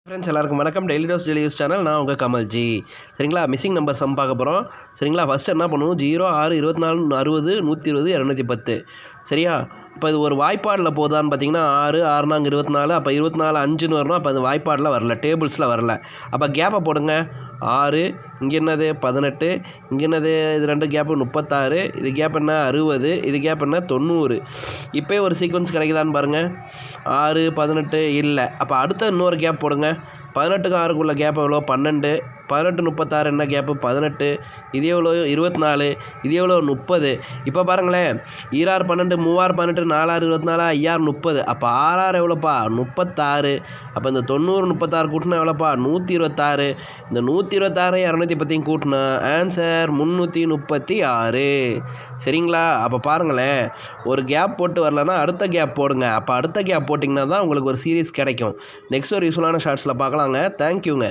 Friends எல்லாருக்கும் வணக்கம். Daily use channel. நான் உங்கள் கமல்ஜி. சரிங்களா, மிஸ்ஸிங் நம்பர் சம் பார்க்க போகிறோம். சரிங்களா, ஃபஸ்ட்டு என்ன பண்ணுவோம், 0, 6, 24, 60, 120, 210. சரியா, இப்போ இது ஒரு வாய்ப்பாடில் போதான்னு பார்த்தீங்கன்னா 6, 6 24, அப்போ 24 5ன்னு வரணும். அப்போ அது வாய்ப்பாடில் வரல, டேபிள்ஸில் வரல. அப்போ கேப்பை போடுங்க. 6, இங்கே என்னது 18, இங்கே என்னது இது 2 கேப்பு 36, இது கேப் என்ன 60, இது கேப் என்ன 90. இப்போ ஒரு சீக்வன்ஸ் கிடைக்குதான்னு பாருங்கள். 6, 18 இல்லை. அப்போ அடுத்த இன்னொரு கேப் போடுங்க. 18க்கு 6க்குள்ள கேப் எவ்வளோ 12, 18 36 என்ன கேப்பு 18, இது எவ்வளோ 24, இது எவ்வளோ 30. இப்போ பாருங்களேன், 2 12, 3 18, 4 24, 5 30. அப்போ 6 எவ்வளோப்பா 36. அப்போ இந்த 90 36 கூட்டினா எவ்வளோப்பா 126. இந்த 126 210 கூட்டினா ஆன்சர் 336. சரிங்களா, அப்போ பாருங்களேன், ஒரு கேப் போட்டு வரலன்னா அடுத்த கேப் போடுங்க. அப்போ அடுத்த கேப் போட்டிங்கன்னா தான் உங்களுக்கு ஒரு சீரீஸ் கிடைக்கும். நெக்ஸ்ட் ஒரு யூஸ்ஃபுல்லான ஷார்ட்ஸில் பார்க்கலாங்க. தேங்க்யூங்க.